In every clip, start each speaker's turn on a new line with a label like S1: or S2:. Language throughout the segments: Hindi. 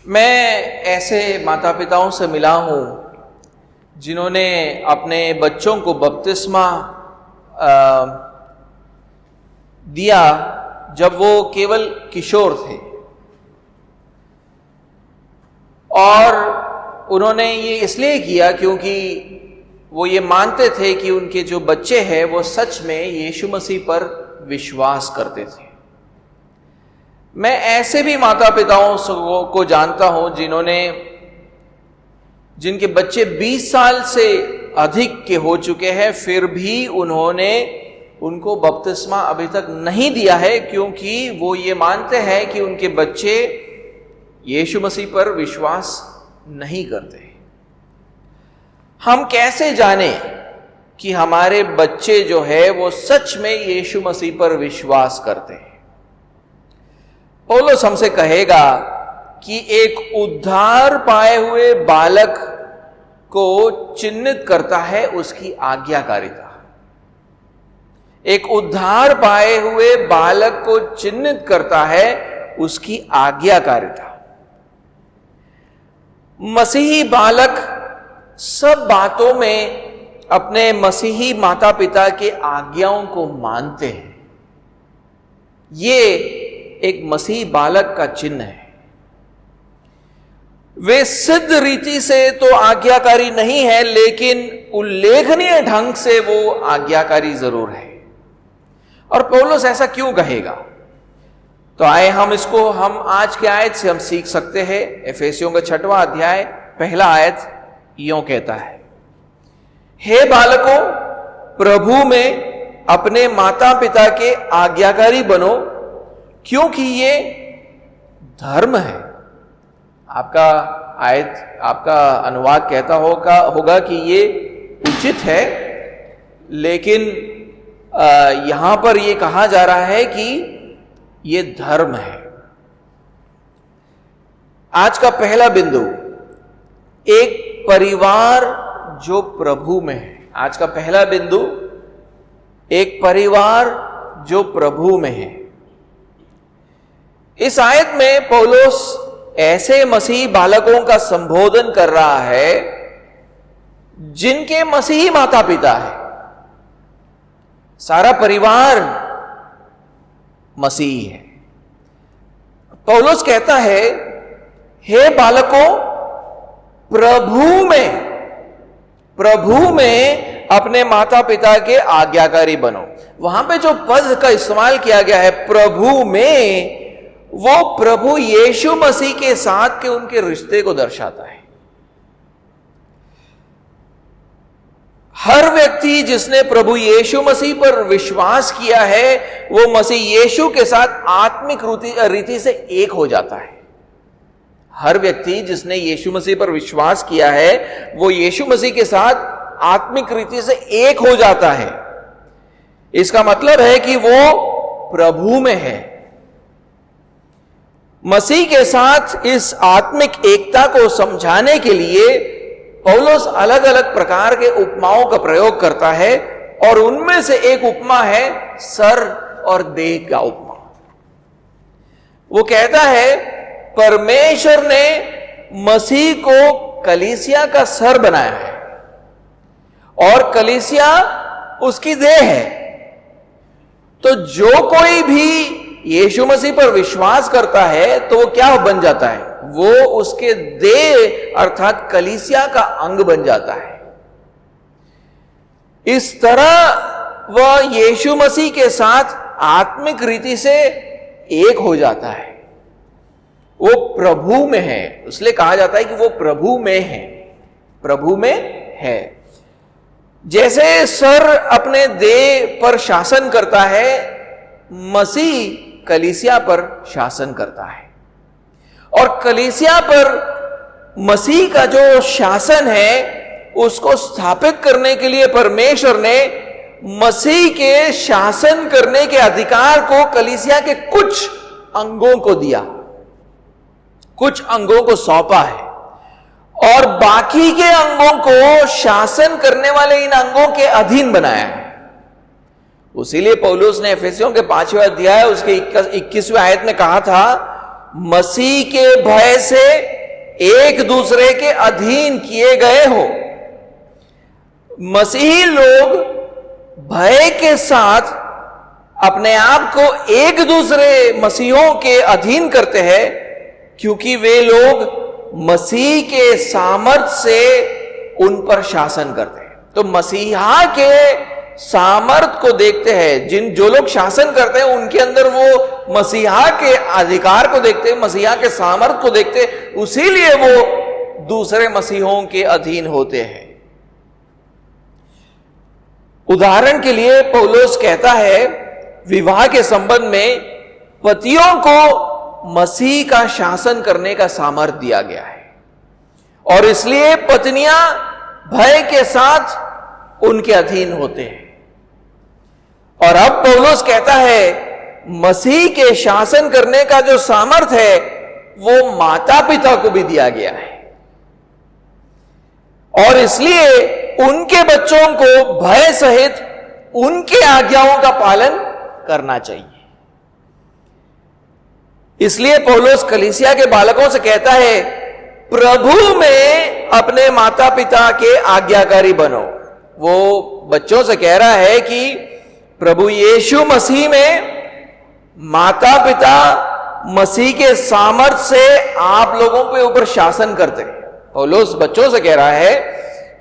S1: मैं ऐसे माता पिताओं से मिला हूँ जिन्होंने अपने बच्चों को बपतिस्मा दिया जब वो केवल किशोर थे, और उन्होंने ये इसलिए किया क्योंकि वो ये मानते थे कि उनके जो बच्चे हैं वो सच में यीशु मसीह पर विश्वास करते थे। मैं ऐसे भी माता पिताओं को जानता हूं जिनके बच्चे 20 साल से अधिक के हो चुके हैं, फिर भी उन्होंने उनको बपतिस्मा अभी तक नहीं दिया है, क्योंकि वो ये मानते हैं कि उनके बच्चे यीशु मसीह पर विश्वास नहीं करते। हम कैसे जाने कि हमारे बच्चे जो है वो सच में यीशु मसीह पर विश्वास करते हैं? पौलुस हमसे कहेगा कि एक उद्धार पाए हुए बालक को चिन्हित करता है उसकी आज्ञाकारिता। एक उद्धार पाए हुए बालक को चिन्हित करता है उसकी आज्ञाकारिता। मसीही बालक सब बातों में अपने मसीही माता पिता के आज्ञाओं को मानते हैं। ये एक मसीही बालक का चिन्ह है। वे सिद्ध रीति से तो आज्ञाकारी नहीं है, लेकिन उल्लेखनीय ढंग से वो आज्ञाकारी जरूर है। और पौलुस ऐसा क्यों कहेगा? तो आए हम आज के आयत से हम सीख सकते हैं। एफेसियों का 6वां अध्याय पहला आयत यूं कहता है, हे बालकों, प्रभु में अपने माता पिता के आज्ञाकारी बनो, क्योंकि ये धर्म है। आपका अनुवाद कहता होगा कि ये उचित है, लेकिन यहां पर ये कहा जा रहा है कि ये धर्म है। आज का पहला बिंदु, एक परिवार जो प्रभु में है। आज का पहला बिंदु, एक परिवार जो प्रभु में है। इस आयत में पौलुस ऐसे मसीही बालकों का संबोधन कर रहा है जिनके मसीही माता पिता है। सारा परिवार मसीही है। पौलुस कहता है, हे बालकों, प्रभु में अपने माता पिता के आज्ञाकारी बनो। वहां पे जो पद का इस्तेमाल किया गया है प्रभु में, वो प्रभु यीशु मसीह के साथ के उनके रिश्ते को दर्शाता है। हर व्यक्ति जिसने प्रभु यीशु मसीह पर विश्वास किया है, वो मसीह यीशु के साथ आत्मिक रीति से एक हो जाता है। हर व्यक्ति जिसने यीशु मसीह पर विश्वास किया है, वो यीशु मसीह के साथ आत्मिक रीति से एक हो जाता है। इसका मतलब है कि वो प्रभु में है। मसीह के साथ इस आत्मिक एकता को समझाने के लिए पौलुस अलग अलग प्रकार के उपमाओं का प्रयोग करता है, और उनमें से एक उपमा है सर और देह का उपमा। वो कहता है, परमेश्वर ने मसीह को कलीसिया का सर बनाया है और कलीसिया उसकी देह है। तो जो कोई भी यीशु मसीह पर विश्वास करता है तो वो क्या बन जाता है? वो उसके देह अर्थात कलीसिया का अंग बन जाता है। इस तरह वह यीशु मसीह के साथ आत्मिक रीति से एक हो जाता है। वो प्रभु में है, इसलिए कहा जाता है कि वो प्रभु में है। प्रभु में है। जैसे सर अपने देह पर शासन करता है, मसीह कलीसिया पर शासन करता है। और कलीसिया पर मसीह का जो शासन है, उसको स्थापित करने के लिए परमेश्वर ने मसीह के शासन करने के अधिकार को कलीसिया के कुछ अंगों को दिया, कुछ अंगों को सौंपा है, और बाकी के अंगों को शासन करने वाले इन अंगों के अधीन बनाया है। उसीलिए पौलुस ने एफेसियों के 5वें अध्याय उसके 21वें आयत में कहा था, मसीह के भय से एक दूसरे के अधीन किए गए हो। मसीही लोग भय के साथ अपने आप को एक दूसरे मसीहों के अधीन करते हैं, क्योंकि वे लोग मसीह के सामर्थ्य से उन पर शासन करते हैं। तो मसीहा के सामर्थ को देखते हैं, जो लोग शासन करते हैं उनके अंदर वो मसीहा के अधिकार को देखते हैं, मसीहा के सामर्थ को देखते हैं, उसीलिए वो दूसरे मसीहों के अधीन होते हैं। उदाहरण के लिए पौलुस कहता है विवाह के संबंध में पतियों को मसीह का शासन करने का सामर्थ दिया गया है, और इसलिए पत्नियां भय के साथ उनके अधीन होते हैं। और अब पौलुस कहता है मसीह के शासन करने का जो सामर्थ है वो माता पिता को भी दिया गया है, और इसलिए उनके बच्चों को भय सहित उनके आज्ञाओं का पालन करना चाहिए। इसलिए पौलुस कलीसिया के बालकों से कहता है प्रभु में अपने माता पिता के आज्ञाकारी बनो। वो बच्चों से कह रहा है कि प्रभु यीशु मसीह में माता पिता मसीह के सामर्थ्य से आप लोगों के ऊपर शासन करते हैं। पौलुस बच्चों से कह रहा है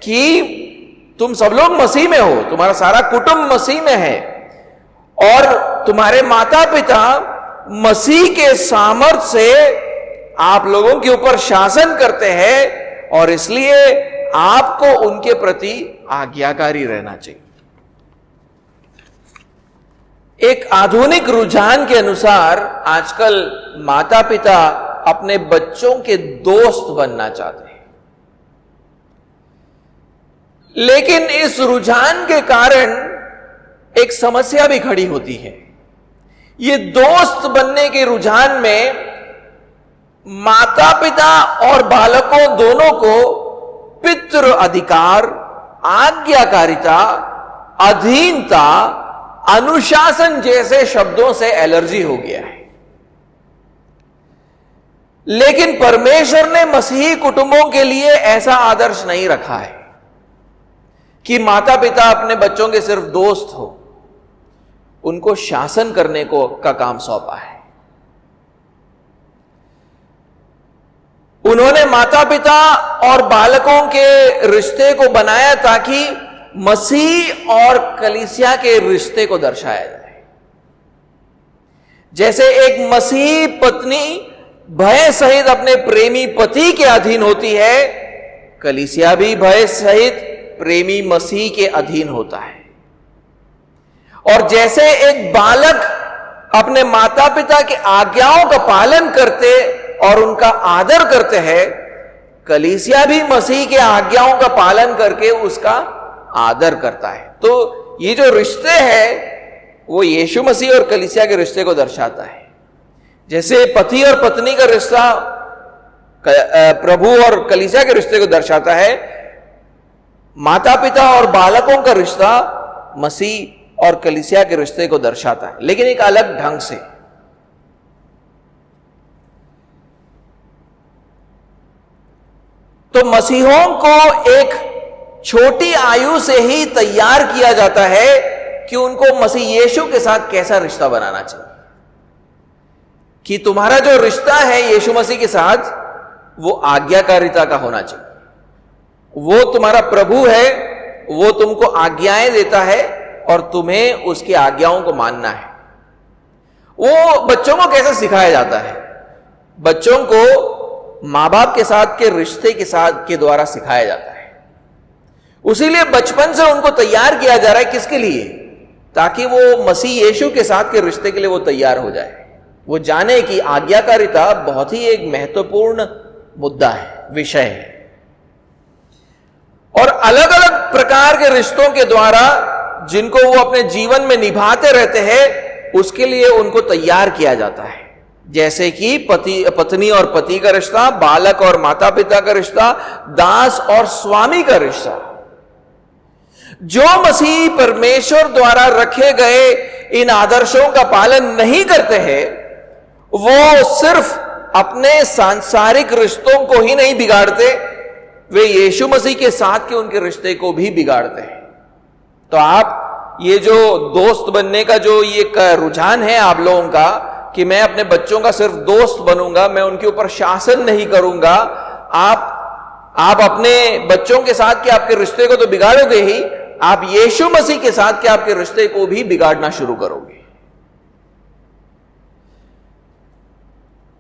S1: कि तुम सब लोग मसीह में हो, तुम्हारा सारा कुटुंब मसीह में है, और तुम्हारे माता पिता मसीह के सामर्थ्य से आप लोगों के ऊपर शासन करते हैं, और इसलिए आपको उनके प्रति आज्ञाकारी रहना चाहिए। एक आधुनिक रुझान के अनुसार आजकल माता पिता अपने बच्चों के दोस्त बनना चाहते हैं, लेकिन इस रुझान के कारण एक समस्या भी खड़ी होती है। ये दोस्त बनने के रुझान में माता पिता और बालकों दोनों को पितृ अधिकार, आज्ञाकारिता, अधीनता, अनुशासन जैसे शब्दों से एलर्जी हो गया है। लेकिन परमेश्वर ने मसीही कुटुंबों के लिए ऐसा आदर्श नहीं रखा है कि माता पिता अपने बच्चों के सिर्फ दोस्त हो, उनको शासन करने का काम सौंपा है। उन्होंने माता पिता और बालकों के रिश्ते को बनाया ताकि मसीह और कलीसिया के रिश्ते को दर्शाया जाए। जैसे एक मसीही पत्नी भय सहित अपने प्रेमी पति के अधीन होती है, कलीसिया भी भय सहित प्रेमी मसीह के अधीन होता है। और जैसे एक बालक अपने माता पिता की आज्ञाओं का पालन करते और उनका आदर करते हैं, कलीसिया भी मसीह के आज्ञाओं का पालन करके उसका आदर करता है। तो ये जो रिश्ते हैं वो यीशु मसीह और कलीसिया के रिश्ते को दर्शाता है। जैसे पति और पत्नी का रिश्ता प्रभु और कलीसिया के रिश्ते को दर्शाता है, माता पिता और बालकों का रिश्ता मसीह और कलीसिया के रिश्ते को दर्शाता है, लेकिन एक अलग ढंग से। तो मसीहों को एक छोटी आयु से ही तैयार किया जाता है कि उनको मसीह यीशु के साथ कैसा रिश्ता बनाना चाहिए, कि तुम्हारा जो रिश्ता है यीशु मसीह के साथ वो आज्ञाकारिता का होना चाहिए। वो तुम्हारा प्रभु है, वो तुमको आज्ञाएं देता है और तुम्हें उसकी आज्ञाओं को मानना है। वो बच्चों को कैसे सिखाया जाता है? बच्चों को मां बाप के साथ के रिश्ते के द्वारा सिखाया जाता है। उसीलिए बचपन से उनको तैयार किया जा रहा है, किसके लिए? ताकि वो मसीह यीशु के साथ के रिश्ते के लिए वो तैयार हो जाए। वो जाने कि आज्ञाकारिता बहुत ही एक महत्वपूर्ण मुद्दा है, विषय है, और अलग अलग प्रकार के रिश्तों के द्वारा जिनको वो अपने जीवन में निभाते रहते हैं उसके लिए उनको तैयार किया जाता है। जैसे कि पत्नी और पति का रिश्ता, बालक और माता पिता का रिश्ता, दास और स्वामी का रिश्ता। जो मसीह परमेश्वर द्वारा रखे गए इन आदर्शों का पालन नहीं करते हैं वो सिर्फ अपने सांसारिक रिश्तों को ही नहीं बिगाड़ते, वे यीशु मसीह के साथ के उनके रिश्ते को भी बिगाड़ते हैं। तो आप ये जो दोस्त बनने का जो ये रुझान है आप लोगों का कि मैं अपने बच्चों का सिर्फ दोस्त बनूंगा, मैं उनके ऊपर शासन नहीं करूंगा, आप अपने बच्चों के साथ के आपके रिश्ते को तो बिगाड़ोगे ही, आप यीशु मसीह के साथ के आपके रिश्ते को भी बिगाड़ना शुरू करोगे।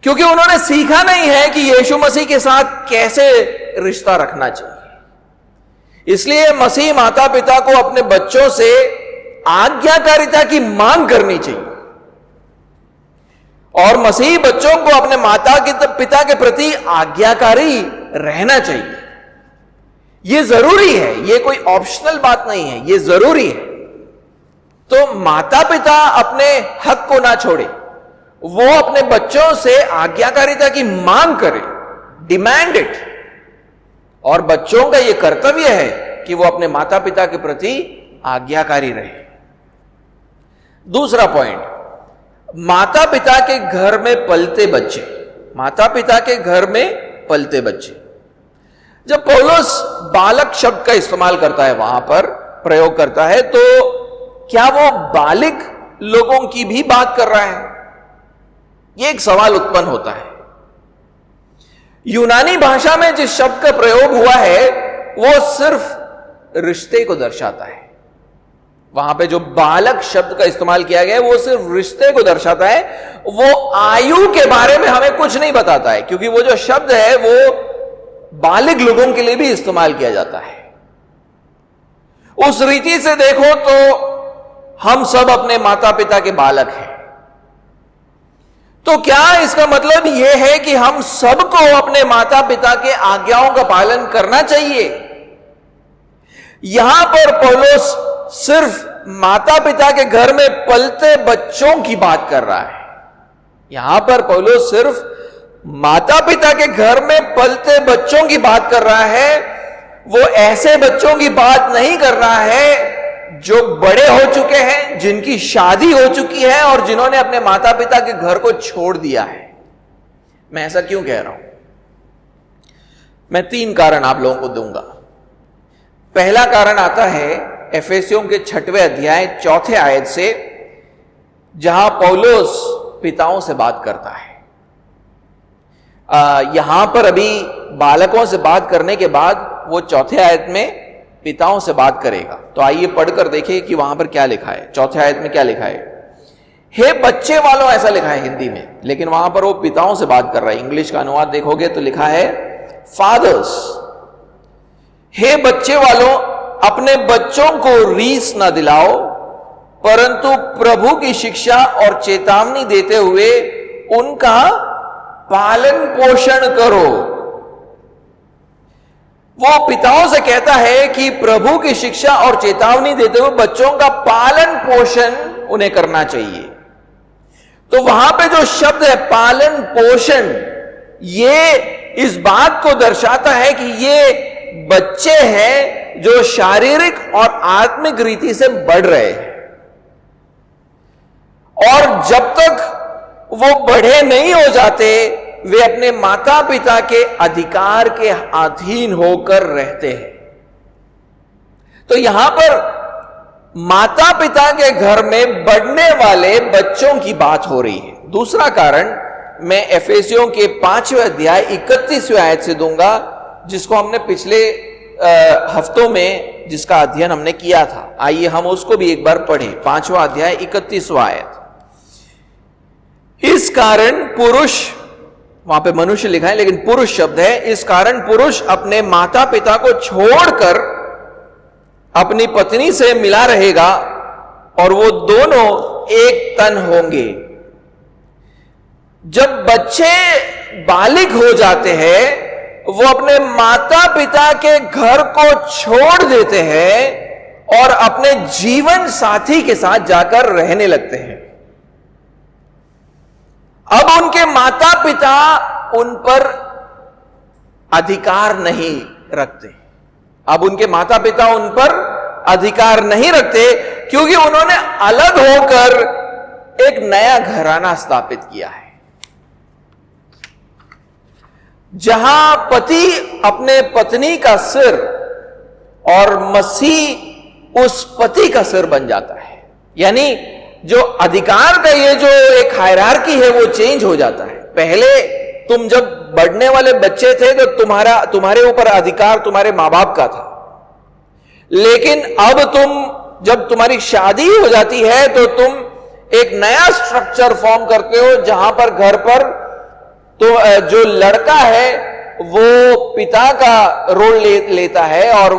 S1: क्योंकि उन्होंने सीखा नहीं है कि यीशु मसीह के साथ कैसे रिश्ता रखना चाहिए। इसलिए मसीह माता पिता को अपने बच्चों से आज्ञाकारिता की मांग करनी चाहिए और मसीह बच्चों को अपने माता पिता के प्रति आज्ञाकारी रहना चाहिए। यह जरूरी है, यह कोई ऑप्शनल बात नहीं है, यह जरूरी है। तो माता पिता अपने हक को ना छोड़े, वो अपने बच्चों से आज्ञाकारिता की मांग करे, डिमांड इट, और बच्चों का यह कर्तव्य है कि वो अपने माता पिता के प्रति आज्ञाकारी रहे। दूसरा पॉइंट, माता पिता के घर में पलते बच्चे। माता पिता के घर में पलते बच्चे। जब पौलुस बालक शब्द का इस्तेमाल करता है, वहां पर प्रयोग करता है, तो क्या वो बालिक लोगों की भी बात कर रहा है? यह एक सवाल उत्पन्न होता है। यूनानी भाषा में जिस शब्द का प्रयोग हुआ है वो सिर्फ रिश्ते को दर्शाता है। वहां पे जो बालक शब्द का इस्तेमाल किया गया है वो सिर्फ रिश्ते को दर्शाता है, वो आयु के बारे में हमें कुछ नहीं बताता है, क्योंकि वो जो शब्द है वो बालिग लोगों के लिए भी इस्तेमाल किया जाता है। उस रीति से देखो तो हम सब अपने माता पिता के बालक हैं। तो क्या इसका मतलब यह है कि हम सबको अपने माता पिता के आज्ञाओं का पालन करना चाहिए? यहां पर पौलुस सिर्फ माता पिता के घर में पलते बच्चों की बात कर रहा है। यहां पर पौलुस सिर्फ माता पिता के घर में पलते बच्चों की बात कर रहा है। वो ऐसे बच्चों की बात नहीं कर रहा है जो बड़े हो चुके हैं, जिनकी शादी हो चुकी है और जिन्होंने अपने माता पिता के घर को छोड़ दिया है। मैं ऐसा क्यों कह रहा हूं? मैं 3 कारण आप लोगों को दूंगा। पहला कारण आता है एफेसियों के 6वें अध्याय 4 आयत से, जहां पौलुस पिताओं से बात करता है। यहां पर अभी बालकों से बात करने के बाद वो 4 आयत में पिताओं से बात करेगा। तो आइए पढ़कर देखिए कि वहां पर क्या लिखा है। 4 आयत में क्या लिखा है? हे बच्चे वालों, ऐसा लिखा है हिंदी में, लेकिन वहां पर वो पिताओं से बात कर रहा है। इंग्लिश का अनुवाद देखोगे तो लिखा है फादर्स। हे बच्चे वालों, अपने बच्चों को रीस न दिलाओ, परंतु प्रभु की शिक्षा और चेतावनी देते हुए उनका पालन पोषण करो। वो पिताओं से कहता है कि प्रभु की शिक्षा और चेतावनी देते हुए बच्चों का पालन पोषण उन्हें करना चाहिए। तो वहां पे जो शब्द है पालन पोषण, ये इस बात को दर्शाता है कि ये बच्चे हैं जो शारीरिक और आत्मिक रीति से बढ़ रहे हैं, और जब तक वो बड़े नहीं हो जाते वे अपने माता पिता के अधिकार के अधीन होकर रहते हैं। तो यहां पर माता पिता के घर में बढ़ने वाले बच्चों की बात हो रही है। दूसरा कारण मैं एफेसियों के 5वें अध्याय 31वें आयत से दूंगा, जिसको हमने पिछले हफ्तों में जिसका अध्ययन हमने किया था। आइए हम उसको भी एक बार पढ़ें। 5वां अध्याय 31वां आयत। इस कारण पुरुष, वहां पे मनुष्य लिखा है लेकिन पुरुष शब्द है, इस कारण पुरुष अपने माता पिता को छोड़कर अपनी पत्नी से मिला रहेगा और वो दोनों एक तन होंगे। जब बच्चे बालिग हो जाते हैं वो अपने माता पिता के घर को छोड़ देते हैं और अपने जीवन साथी के साथ जाकर रहने लगते हैं। अब उनके माता पिता उन पर अधिकार नहीं रखते। अब उनके माता पिता उन पर अधिकार नहीं रखते क्योंकि उन्होंने अलग होकर एक नया घराना स्थापित किया है। जहां पति अपने पत्नी का सिर और मसीह उस पति का सिर बन जाता है। यानी जो अधिकार का ये जो एक हायरार्की है वो चेंज हो जाता है। पहले तुम जब बढ़ने वाले बच्चे थे तो तुम्हारे ऊपर अधिकार तुम्हारे मां बाप का था, लेकिन अब जब तुम्हारी शादी हो जाती है तो तुम एक नया स्ट्रक्चर फॉर्म करते हो, जहां पर घर पर तो जो लड़का है वो पिता का रोल लेता है और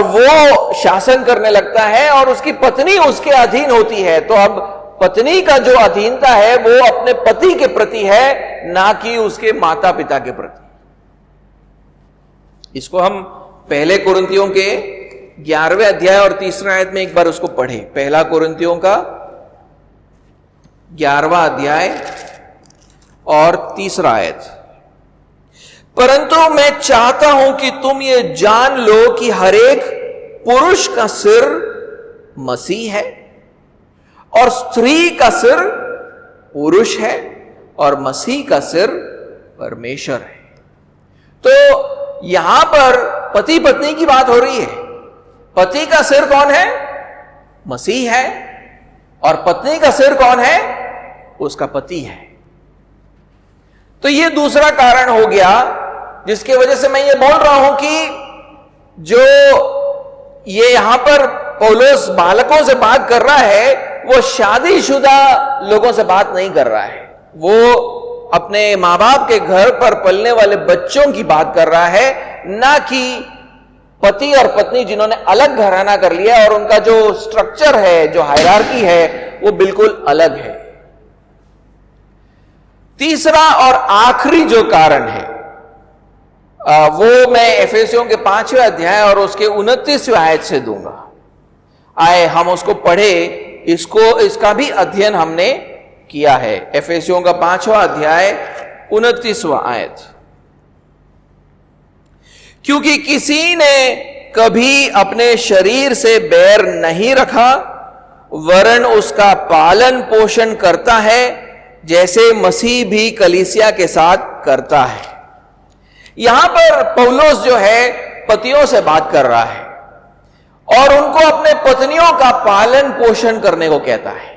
S1: वो शासन करने लगता है और उसकी पत्नी उसके अधीन होती है। तो अब पत्नी का जो अधीनता है वो अपने पति के प्रति है, ना कि उसके माता पिता के प्रति। इसको हम पहले कुरिन्थियों के 11वें अध्याय और 3रा आयत में एक बार उसको पढ़े। पहला कुरिन्थियों का 11वां अध्याय और 3रा आयत। परंतु मैं चाहता हूं कि तुम ये जान लो कि हर एक पुरुष का सिर मसीह है और स्त्री का सिर पुरुष है और मसीह का सिर परमेश्वर है। तो यहां पर पति पत्नी की बात हो रही है। पति का सिर कौन है? मसीह है। और पत्नी का सिर कौन है? उसका पति है। तो यह दूसरा कारण हो गया जिसकी वजह से मैं ये बोल रहा हूं कि जो ये यहां पर पौलुस बालकों से बात कर रहा है वो शादीशुदा लोगों से बात नहीं कर रहा है। वो अपने मां बाप के घर पर पलने वाले बच्चों की बात कर रहा है, ना कि पति और पत्नी जिन्होंने अलग घराना कर लिया और उनका जो स्ट्रक्चर है, जो हायरार्की है, वो बिल्कुल अलग है। तीसरा और आखिरी जो कारण है वो मैं एफेसियों के 5वें अध्याय और उसके 29वें आयत से दूंगा। आए हम उसको पढ़े, इसका भी अध्ययन हमने किया है। एफेसियों का 5वां अध्याय 29वां आयत। क्योंकि किसी ने कभी अपने शरीर से बैर नहीं रखा, वरन उसका पालन पोषण करता है, जैसे मसीह भी कलीसिया के साथ करता है। यहां पर पौलुस जो है पतियों से बात कर रहा है और उनको अपने पत्नियों का पालन पोषण करने को कहता है।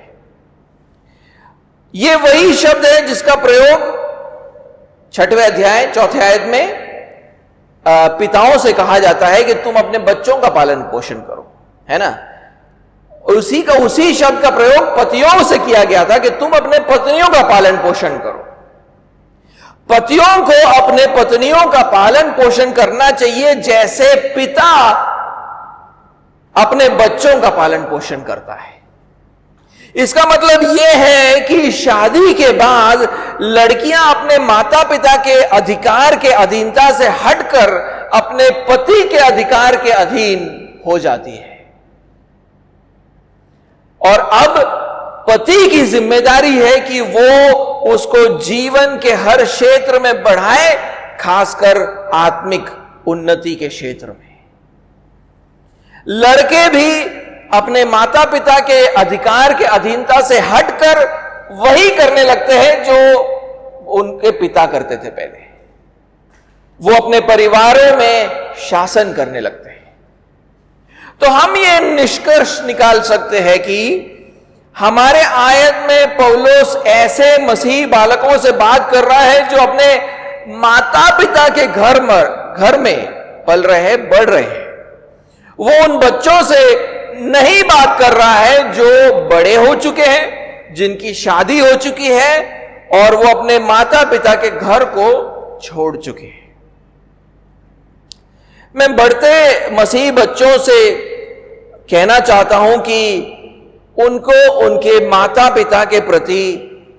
S1: यह वही शब्द है जिसका प्रयोग 6वें अध्याय 4थे आयत में पिताओं से कहा जाता है कि तुम अपने बच्चों का पालन पोषण करो, है ना। उसी शब्द का प्रयोग पतियों से किया गया था कि तुम अपने पत्नियों का पालन पोषण करो। पतियों को अपने पत्नियों का पालन पोषण करना चाहिए जैसे पिता अपने बच्चों का पालन पोषण करता है। इसका मतलब यह है कि शादी के बाद लड़कियां अपने माता पिता के अधिकार के अधीनता से हटकर अपने पति के अधिकार के अधीन हो जाती है और अब पति की जिम्मेदारी है कि वो उसको जीवन के हर क्षेत्र में बढ़ाए, खासकर आत्मिक उन्नति के क्षेत्र में। लड़के भी अपने माता पिता के अधिकार के अधीनता से हटकर वही करने लगते हैं जो उनके पिता करते थे पहले। वो अपने परिवारों में शासन करने लगते हैं। तो हम ये निष्कर्ष निकाल सकते हैं कि हमारे आयत में पौलुस ऐसे मसीही बालकों से बात कर रहा है जो अपने माता पिता के घर में पल रहे हैं, बढ़ रहे हैं। वो उन बच्चों से नहीं बात कर रहा है जो बड़े हो चुके हैं, जिनकी शादी हो चुकी है और वो अपने माता पिता के घर को छोड़ चुके हैं। मैं बढ़ते मसीही बच्चों से कहना चाहता हूं कि उनको उनके माता पिता के प्रति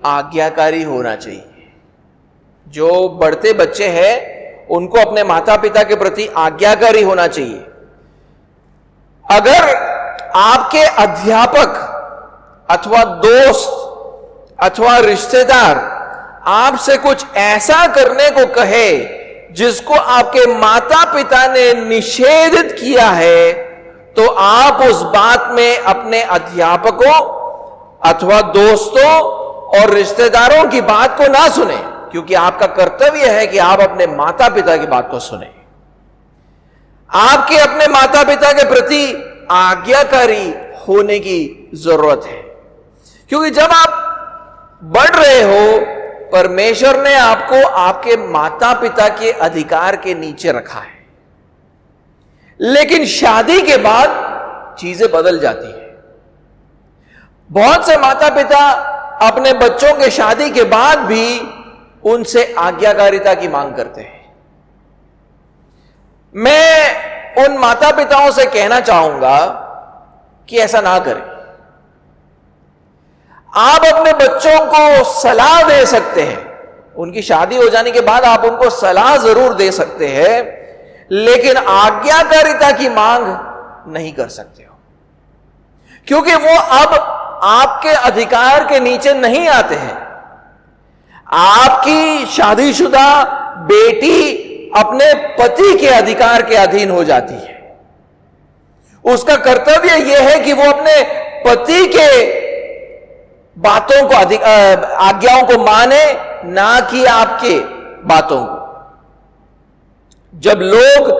S1: आज्ञाकारी होना चाहिए। जो बढ़ते बच्चे हैं उनको अपने माता पिता के प्रति आज्ञाकारी होना चाहिए। अगर आपके अध्यापक अथवा दोस्त अथवा रिश्तेदार आपसे कुछ ऐसा करने को कहे जिसको आपके माता पिता ने निषेधित किया है, तो आप उस बात में अपने अध्यापकों अथवा दोस्तों और रिश्तेदारों की बात को ना सुने। क्योंकि आपका कर्तव्य है कि आप अपने माता पिता की बात को सुने। आपके अपने माता पिता के प्रति आज्ञाकारी होने की जरूरत है, क्योंकि जब आप बढ़ रहे हो, परमेश्वर ने आपको आपके माता पिता के अधिकार के नीचे रखा है, लेकिन शादी के बाद चीजें बदल जाती है। बहुत से माता पिता अपने बच्चों के शादी के बाद भी उनसे आज्ञाकारिता की मांग करते हैं। मैं उन माता पिताओं से कहना चाहूंगा कि ऐसा ना करें। आप अपने बच्चों को सलाह दे सकते हैं, उनकी शादी हो जाने के बाद आप उनको सलाह जरूर दे सकते हैं, लेकिन आज्ञाकारिता की मांग नहीं कर सकते हो, क्योंकि वो अब आपके अधिकार के नीचे नहीं आते हैं। आपकी शादीशुदा बेटी अपने पति के अधिकार के अधीन हो जाती है। उसका कर्तव्य यह है कि वो अपने पति के बातों को आज्ञाओं को माने, ना कि आपके बातों को। जब लोग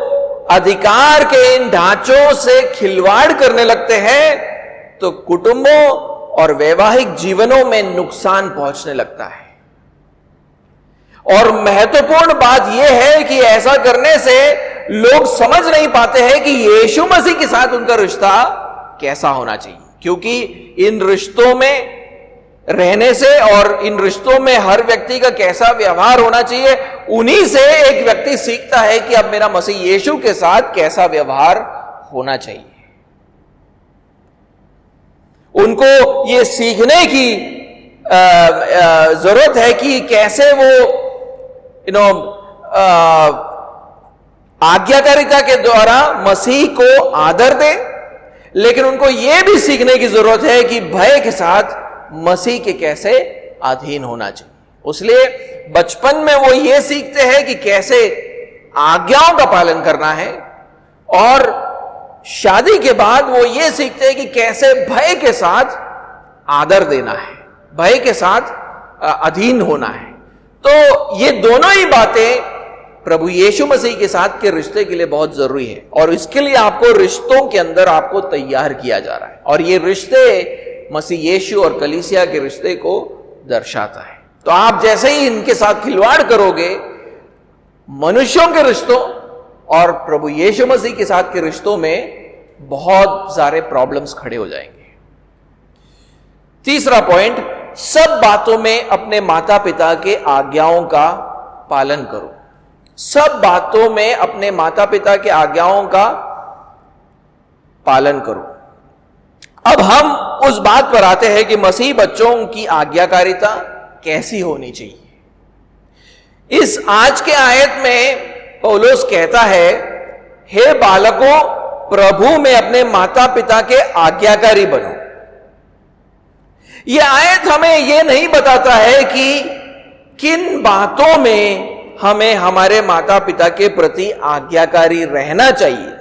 S1: अधिकार के इन ढांचों से खिलवाड़ करने लगते हैं तो कुटुंबों और वैवाहिक जीवनों में नुकसान पहुंचने लगता है। और महत्वपूर्ण बात यह है कि ऐसा करने से लोग समझ नहीं पाते हैं कि यीशु मसीह के साथ उनका रिश्ता कैसा होना चाहिए, क्योंकि इन रिश्तों में रहने से और इन रिश्तों में हर व्यक्ति का कैसा व्यवहार होना चाहिए, उन्हीं से एक व्यक्ति सीखता है कि अब मेरा मसीह यीशु के साथ कैसा व्यवहार होना चाहिए। उनको ये सीखने की जरूरत है कि कैसे वो आज्ञाकारिता के द्वारा मसीह को आदर दे, लेकिन उनको यह भी सीखने की जरूरत है कि भय के साथ मसीह के कैसे अधीन होना चाहिए। इसलिए बचपन में वो ये सीखते हैं कि कैसे आज्ञाओं का पालन करना है, और शादी के बाद वो ये सीखते हैं कि कैसे भय के साथ आदर देना है, भय के साथ अधीन होना है। तो ये दोनों ही बातें प्रभु यीशु मसीह के साथ के रिश्ते के लिए बहुत जरूरी है, और इसके लिए आपको रिश्तों के अंदर आपको तैयार किया जा रहा है, और ये रिश्ते मसीह यीशु और कलीसिया के रिश्ते को दर्शाता है। तो आप जैसे ही इनके साथ खिलवाड़ करोगे, मनुष्यों के रिश्तों और प्रभु यीशु मसीह के साथ के रिश्तों में बहुत सारे प्रॉब्लम्स खड़े हो जाएंगे। तीसरा पॉइंट, सब बातों में अपने माता पिता के आज्ञाओं का पालन करो। सब बातों में अपने माता पिता के आज्ञाओं का पालन करो। अब हम उस बात पर आते हैं कि मसीह बच्चों की आज्ञाकारिता कैसी होनी चाहिए। इस आज के आयत में पौलुस कहता है, हे बालकों, प्रभु में अपने माता पिता के आज्ञाकारी बनो। यह आयत हमें यह नहीं बताता है कि किन बातों में हमें हमारे माता पिता के प्रति आज्ञाकारी रहना चाहिए,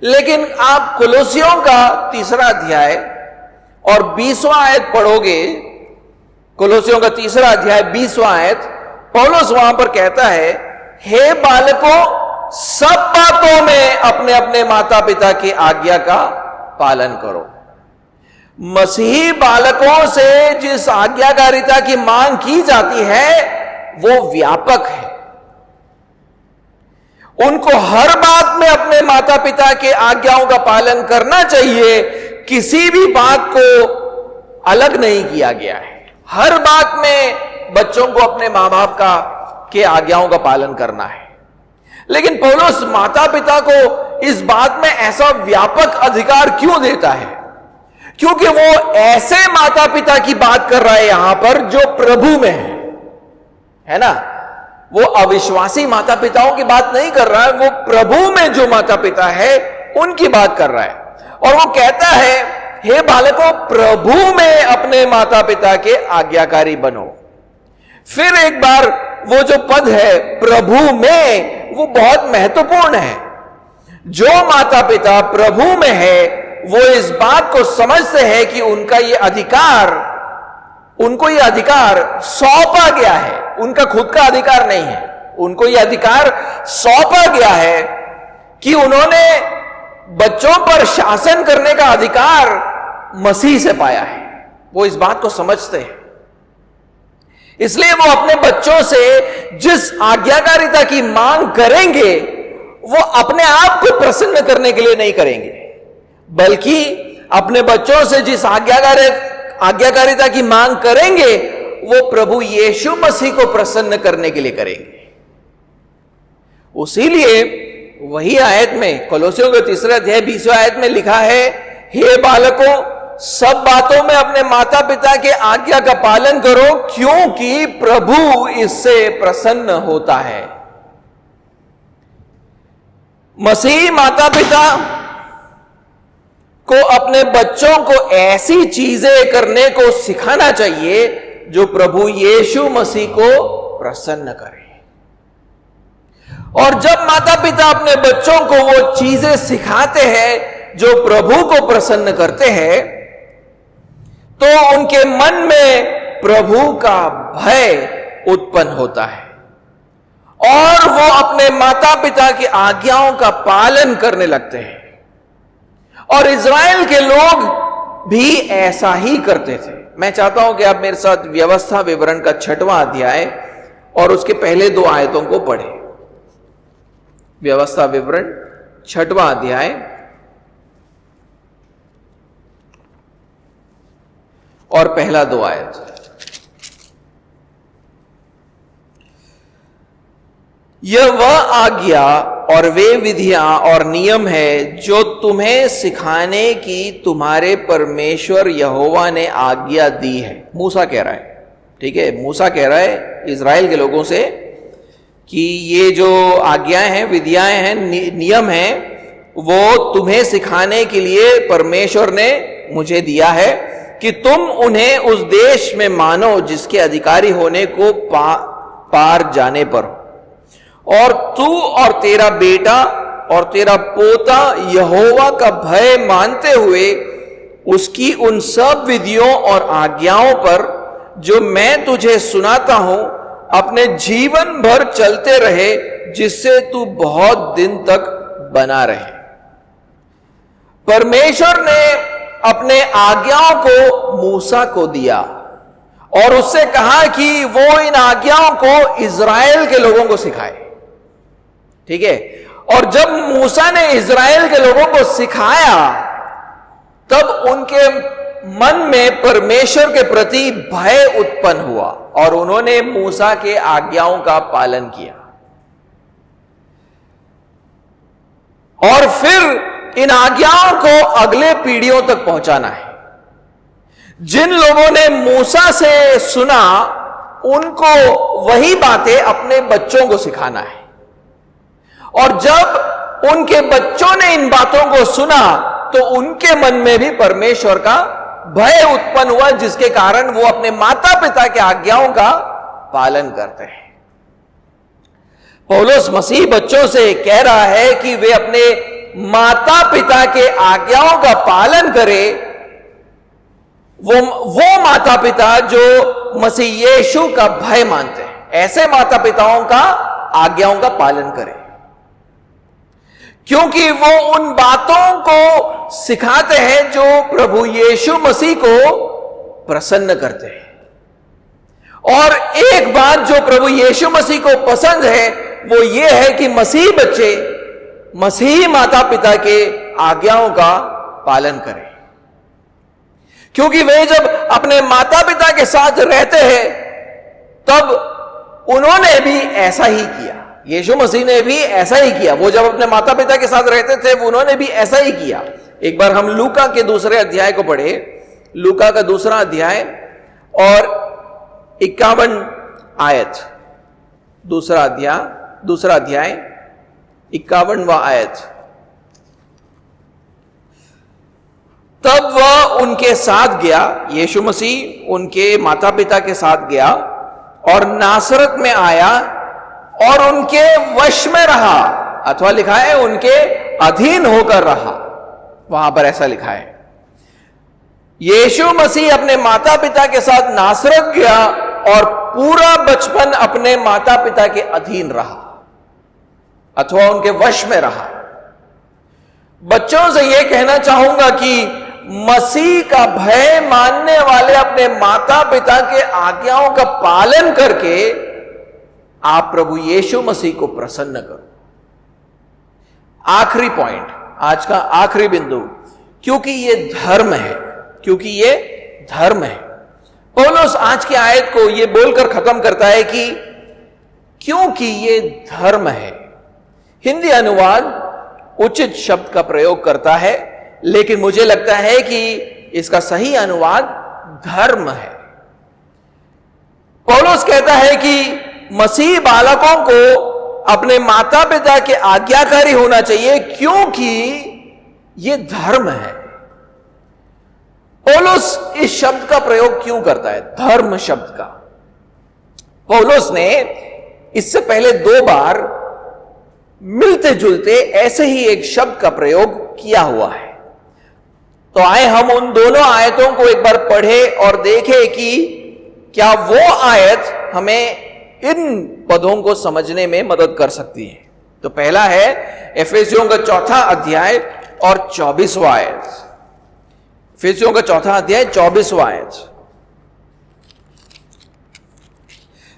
S1: लेकिन आप कुलोसियों का 3 अध्याय और 20वां आयत पढ़ोगे। कुलोसियों का 3 अध्याय 20वां आयत, पौलुस वहां पर कहता है, हे बालकों, सब बातों में अपने अपने माता पिता की आज्ञा का पालन करो। मसीही बालकों से जिस आज्ञाकारिता की मांग की जाती है वो व्यापक है। उनको हर बात में अपने माता पिता के आज्ञाओं का पालन करना चाहिए, किसी भी बात को अलग नहीं किया गया है। हर बात में बच्चों को अपने मां बाप के आज्ञाओं का पालन करना है। लेकिन पौलुस माता पिता को इस बात में ऐसा व्यापक अधिकार क्यों देता है? क्योंकि वो ऐसे माता पिता की बात कर रहा है यहां पर जो प्रभु में है ना। वो अविश्वासी माता पिताओं की बात नहीं कर रहा है, वो प्रभु में जो माता पिता है उनकी बात कर रहा है। और वो कहता है, हे बालकों, प्रभु में अपने माता पिता के आज्ञाकारी बनो। फिर एक बार वो जो पद है प्रभु में, वो बहुत महत्वपूर्ण है। जो माता पिता प्रभु में है वो इस बात को समझते हैं कि उनका ये अधिकार उनको यह अधिकार सौंपा गया है, उनका खुद का अधिकार नहीं है, उनको यह अधिकार सौंपा गया है कि उन्होंने बच्चों पर शासन करने का अधिकार मसीह से पाया है। वो इस बात को समझते हैं, इसलिए वो अपने बच्चों से जिस आज्ञाकारिता की मांग करेंगे वो अपने आप को प्रसन्न करने के लिए नहीं करेंगे, बल्कि अपने बच्चों से जिस आज्ञाकारिता की मांग करेंगे वो प्रभु यीशु मसीह को प्रसन्न करने के लिए करेंगे। उसीलिए वही आयत में, कोलोसियों के 3 अध्याय 20वें आयत में लिखा है, हे बालकों, सब बातों में अपने माता पिता के आज्ञा का पालन करो, क्योंकि प्रभु इससे प्रसन्न होता है। मसीह माता पिता को अपने बच्चों को ऐसी चीजें करने को सिखाना चाहिए जो प्रभु यीशु मसीह को प्रसन्न करे। और जब माता पिता अपने बच्चों को वो चीजें सिखाते हैं जो प्रभु को प्रसन्न करते हैं, तो उनके मन में प्रभु का भय उत्पन्न होता है और वो अपने माता पिता की आज्ञाओं का पालन करने लगते हैं। और इज़राइल के लोग भी ऐसा ही करते थे। मैं चाहता हूं कि आप मेरे साथ व्यवस्था विवरण का 6वां अध्याय और उसके पहले 2 आयतों को पढ़ें। व्यवस्था विवरण 6वां अध्याय और पहला 2 आयत। यह वह आज्ञा और वे विधियां और नियम है जो तुम्हें सिखाने की तुम्हारे परमेश्वर यहोवा ने आज्ञा दी है। मूसा कह रहा है, ठीक है, मूसा कह रहा है इज़राइल के लोगों से कि ये जो आज्ञाएं हैं, विधियां हैं, नियम हैं, वो तुम्हें सिखाने के लिए परमेश्वर ने मुझे दिया है कि तुम उन्हें उस देश में मानो जिसके अधिकारी होने को पार जाने पर हो। और तू और तेरा बेटा और तेरा पोता यहोवा का भय मानते हुए उसकी उन सब विधियों और आज्ञाओं पर जो मैं तुझे सुनाता हूं अपने जीवन भर चलते रहे, जिससे तू बहुत दिन तक बना रहे। परमेश्वर ने अपने आज्ञाओं को मूसा को दिया और उससे कहा कि वो इन आज्ञाओं को इज़राइल के लोगों को सिखाए, ठीक है। और जब मूसा ने इज़राइल के लोगों को सिखाया तब उनके मन में परमेश्वर के प्रति भय उत्पन्न हुआ और उन्होंने मूसा के आज्ञाओं का पालन किया। और फिर इन आज्ञाओं को अगले पीढ़ियों तक पहुंचाना है। जिन लोगों ने मूसा से सुना उनको वही बातें अपने बच्चों को सिखाना है। और जब उनके बच्चों ने इन बातों को सुना तो उनके मन में भी परमेश्वर का भय उत्पन्न हुआ, जिसके कारण वो अपने माता पिता के आज्ञाओं का पालन करते हैं। पौलुस मसीह बच्चों से कह रहा है कि वे अपने माता पिता के आज्ञाओं का पालन करें। वो माता पिता जो मसीह यीशु का भय मानते हैं, ऐसे माता पिताओं का आज्ञाओं का पालन करें, क्योंकि वो उन बातों को सिखाते हैं जो प्रभु यीशु मसीह को प्रसन्न करते हैं। और एक बात जो प्रभु यीशु मसीह को पसंद है वो ये है कि मसीह बच्चे मसीह माता पिता के आज्ञाओं का पालन करें, क्योंकि वे जब अपने माता पिता के साथ रहते हैं तब उन्होंने भी ऐसा ही किया। यीशु मसीह ने भी ऐसा ही किया। वो जब अपने माता पिता के साथ रहते थे उन्होंने भी ऐसा ही किया। एक बार हम लूका के 2 अध्याय को पढ़े, लूका का 2 अध्याय और 51 आयत। 2 अध्याय 51वां आयत। तब वह उनके साथ गया, यीशु मसीह उनके माता पिता के साथ गया और नासरत में आया और उनके वश में रहा, अथवा लिखा है उनके अधीन होकर रहा। वहां पर ऐसा लिखा है। यीशु मसीह अपने माता पिता के साथ नासरत गया और पूरा बचपन अपने माता पिता के अधीन रहा अथवा उनके वश में रहा। बच्चों से यह कहना चाहूंगा कि मसीह का भय मानने वाले अपने माता पिता के आज्ञाओं का पालन करके आप प्रभु यीशु मसीह को प्रसन्न करो। आखिरी पॉइंट, आज का आखिरी बिंदु, क्योंकि यह धर्म है, क्योंकि यह धर्म है। पौलुस आज की आयत को यह बोलकर खत्म करता है कि क्योंकि यह धर्म है। हिंदी अनुवाद उचित शब्द का प्रयोग करता है, लेकिन मुझे लगता है कि इसका सही अनुवाद धर्म है। पौलुस कहता है कि मसीह बालकों को अपने माता पिता के आज्ञाकारी होना चाहिए क्योंकि यह धर्म है। पौलुस इस शब्द का प्रयोग क्यों करता है, धर्म शब्द का? पौलुस ने इससे पहले 2 बार मिलते जुलते ऐसे ही एक शब्द का प्रयोग किया हुआ है। तो आए हम उन दोनों आयतों को एक बार पढ़े और देखें कि क्या वो आयत हमें इन पदों को समझने में मदद कर सकती है। तो पहला है एफेसियों का 4 अध्याय और 24वां आयत। एफेसियों का 4 अध्याय 24वां आयत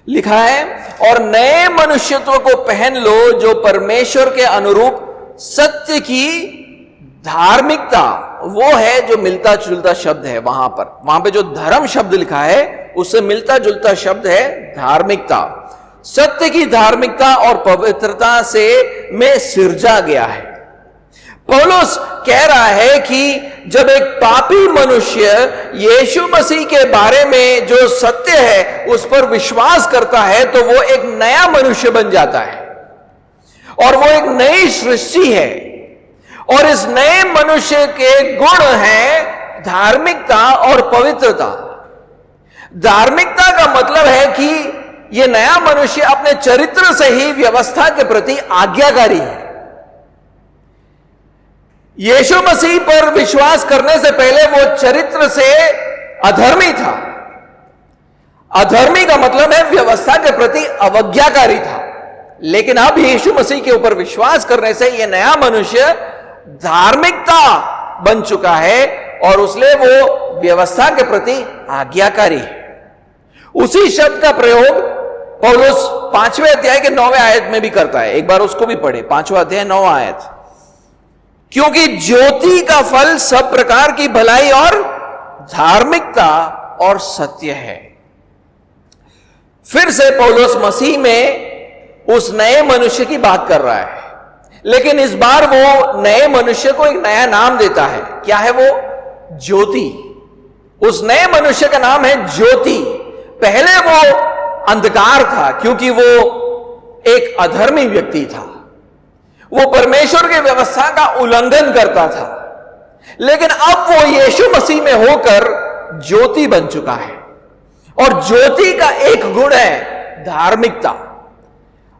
S1: लिखा है, और नए मनुष्यत्व को पहन लो जो परमेश्वर के अनुरूप सत्य की धार्मिकता, वो है जो मिलता जुलता शब्द है वहां पे जो धर्म शब्द लिखा है उससे मिलता जुलता शब्द है धार्मिकता। सत्य की धार्मिकता और पवित्रता से में सिरजा गया है। पौलुस कह रहा है कि जब एक पापी मनुष्य यीशु मसीह के बारे में जो सत्य है उस पर विश्वास करता है तो वो एक नया मनुष्य बन जाता है और वो एक नई सृष्टि है। और इस नए मनुष्य के गुण हैं धार्मिकता और पवित्रता। धार्मिकता का मतलब है कि यह नया मनुष्य अपने चरित्र से ही व्यवस्था के प्रति आज्ञाकारी है। यीशु मसीह पर विश्वास करने से पहले वो चरित्र से अधर्मी था। अधर्मी का मतलब है व्यवस्था के प्रति अवज्ञाकारी था। लेकिन अब यीशु मसीह के ऊपर विश्वास करने से यह नया मनुष्य धार्मिकता बन चुका है और उसने वो व्यवस्था के प्रति आज्ञाकारी है। उसी शब्द का प्रयोग पौलुस 5वें अध्याय के 9वें आयत में भी करता है। एक बार उसको भी पढ़े, 5वां अध्याय 9वां आयत। क्योंकि ज्योति का फल सब प्रकार की भलाई और धार्मिकता और सत्य है। फिर से पौलुस मसीह में उस नए मनुष्य की बात कर रहा है, लेकिन इस बार वो नए मनुष्य को एक नया नाम देता है। क्या है वो? ज्योति। उस नए मनुष्य का नाम है ज्योति। पहले वो अंधकार था क्योंकि वो एक अधर्मी व्यक्ति था, वो परमेश्वर की व्यवस्था का उल्लंघन करता था। लेकिन अब वो यीशु मसीह में होकर ज्योति बन चुका है और ज्योति का एक गुण है धार्मिकता।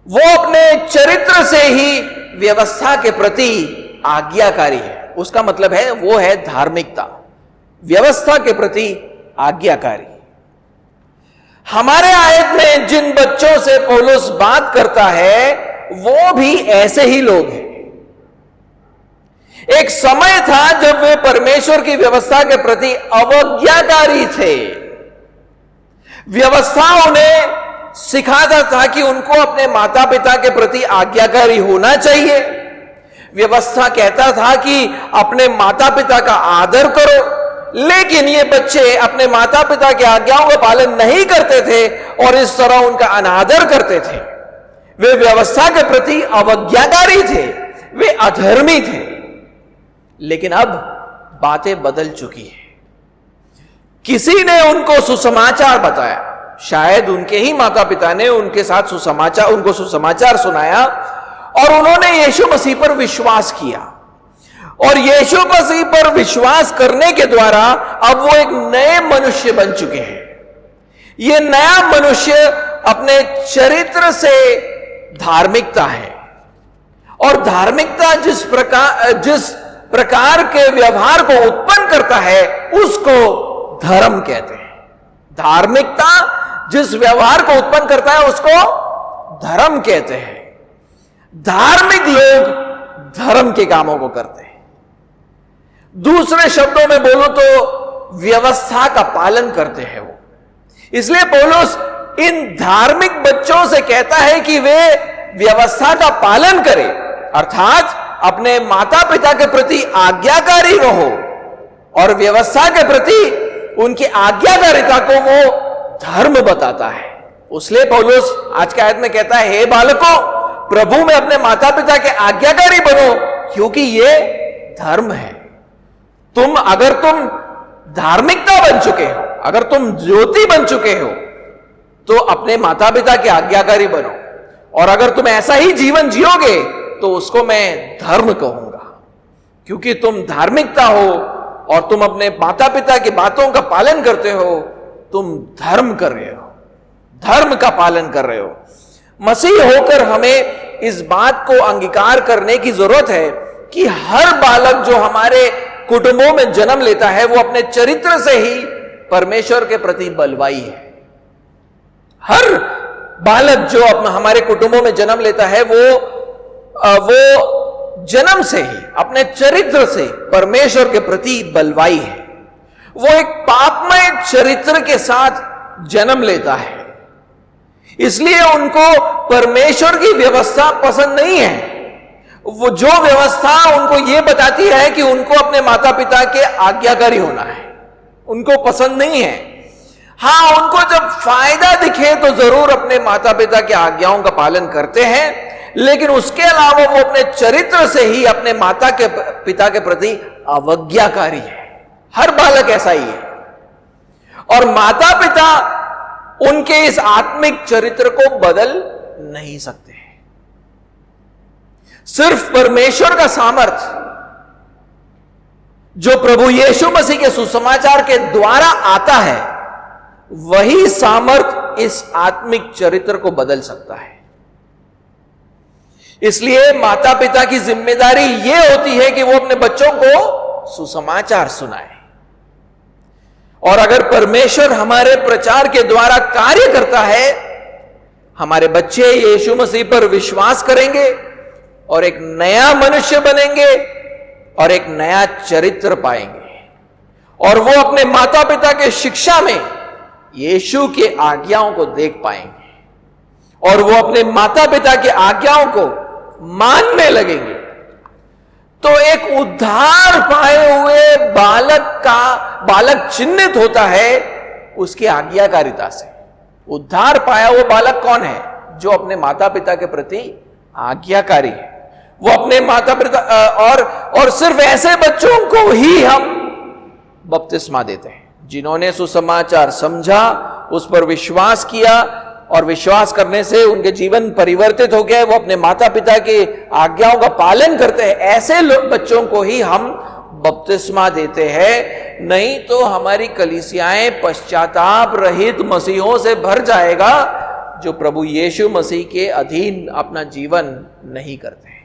S1: वो अपने चरित्र से ही व्यवस्था के प्रति आज्ञाकारी है। उसका मतलब है वो है धार्मिकता, व्यवस्था के प्रति आज्ञाकारी। हमारे आयत में जिन बच्चों से पौलुस बात करता है वो भी ऐसे ही लोग हैं। एक समय था जब वे परमेश्वर की व्यवस्था के प्रति अवज्ञाकारी थे। व्यवस्था उन्हें सिखाता था कि उनको अपने माता पिता के प्रति आज्ञाकारी होना चाहिए। व्यवस्था कहता था कि अपने माता पिता का आदर करो, लेकिन ये बच्चे अपने माता पिता की आज्ञाओं का पालन नहीं करते थे और इस तरह उनका अनादर करते थे। वे व्यवस्था के प्रति अवज्ञाकारी थे, वे अधर्मी थे। लेकिन अब बातें बदल चुकी हैं। किसी ने उनको सुसमाचार बताया, शायद उनके ही माता पिता ने उनको सुसमाचार सुनाया और उन्होंने यीशु मसीह पर विश्वास किया। और यीशु मसीह पर विश्वास करने के द्वारा अब वो एक नए मनुष्य बन चुके हैं। ये नया मनुष्य अपने चरित्र से धार्मिकता है और धार्मिकता जिस प्रकार के व्यवहार को उत्पन्न करता है उसको धर्म कहते हैं। धार्मिकता जिस व्यवहार को उत्पन्न करता है उसको धर्म कहते हैं। धार्मिक लोग धर्म के कामों को करते हैं। दूसरे शब्दों में बोलो तो व्यवस्था का पालन करते हैं वो। इसलिए पौलुस इन धार्मिक बच्चों से कहता है कि वे व्यवस्था का पालन करें, अर्थात अपने माता पिता के प्रति आज्ञाकारी रहो, और व्यवस्था के प्रति उनकी आज्ञाकारिता को वो धर्म बताता है। उसलिए पौलुस आज के आयत में कहता है, हे बालकों, प्रभु में अपने माता पिता के आज्ञाकारी बनो, क्योंकि ये धर्म है। अगर तुम धार्मिकता बन चुके हो, अगर तुम ज्योति बन चुके हो, तो अपने माता पिता के आज्ञाकारी बनो, और अगर तुम ऐसा ही जीवन जियोगे तो उसको मैं धर्म कहूंगा, क्योंकि तुम धार्मिकता हो और तुम अपने माता पिता की बातों का पालन करते हो, तुम धर्म कर रहे हो, धर्म का पालन कर रहे हो। मसीह होकर हमें इस बात को अंगीकार करने की जरूरत है कि हर बालक जो हमारे कुटुंबों में जन्म लेता है वो अपने चरित्र से ही परमेश्वर के प्रति बलवाई है। हर बालक जो हमारे कुटुंबों में जन्म लेता है वो जन्म से ही अपने चरित्र से परमेश्वर के प्रति बलवाई है। वो एक पापमय चरित्र के साथ जन्म लेता है, इसलिए उनको परमेश्वर की व्यवस्था पसंद नहीं है। वो जो व्यवस्था उनको यह बताती है कि उनको अपने माता पिता के आज्ञाकारी होना है, उनको पसंद नहीं है। हां, उनको जब फायदा दिखे तो जरूर अपने माता पिता की आज्ञाओं का पालन करते हैं, लेकिन उसके अलावा वो अपने चरित्र से ही अपने माता के पिता के प्रति अवज्ञाकारी है। हर बालक ऐसा ही है, और माता पिता उनके इस आत्मिक चरित्र को बदल नहीं सकते हैं। सिर्फ परमेश्वर का सामर्थ जो प्रभु यीशु मसीह के सुसमाचार के द्वारा आता है, वही सामर्थ इस आत्मिक चरित्र को बदल सकता है। इसलिए माता पिता की जिम्मेदारी यह होती है कि वो अपने बच्चों को सुसमाचार सुनाए, और अगर परमेश्वर हमारे प्रचार के द्वारा कार्य करता है, हमारे बच्चे यीशु मसीह पर विश्वास करेंगे और एक नया मनुष्य बनेंगे और एक नया चरित्र पाएंगे, और वो अपने माता पिता के शिक्षा में यीशु के आज्ञाओं को देख पाएंगे, और वो अपने माता पिता की आज्ञाओं को मानने लगेंगे। तो एक उद्धार पाए हुए बालक चिन्हित होता है उसकी आज्ञाकारिता से। उद्धार पाया हुआ बालक कौन है? जो अपने माता पिता के प्रति आज्ञाकारी है। वो अपने माता पिता और सिर्फ ऐसे बच्चों को ही हम बपतिस्मा देते हैं जिन्होंने सुसमाचार समझा, उस पर विश्वास किया, और विश्वास करने से उनके जीवन परिवर्तित हो गया, वो अपने माता पिता की आज्ञाओं का पालन करते हैं। ऐसे बच्चों को ही हम बपतिस्मा देते हैं, नहीं तो हमारी कलीसियाएं पश्चाताप रहित मसीहों से भर जाएगा जो प्रभु यीशु मसीह के अधीन अपना जीवन नहीं करते हैं।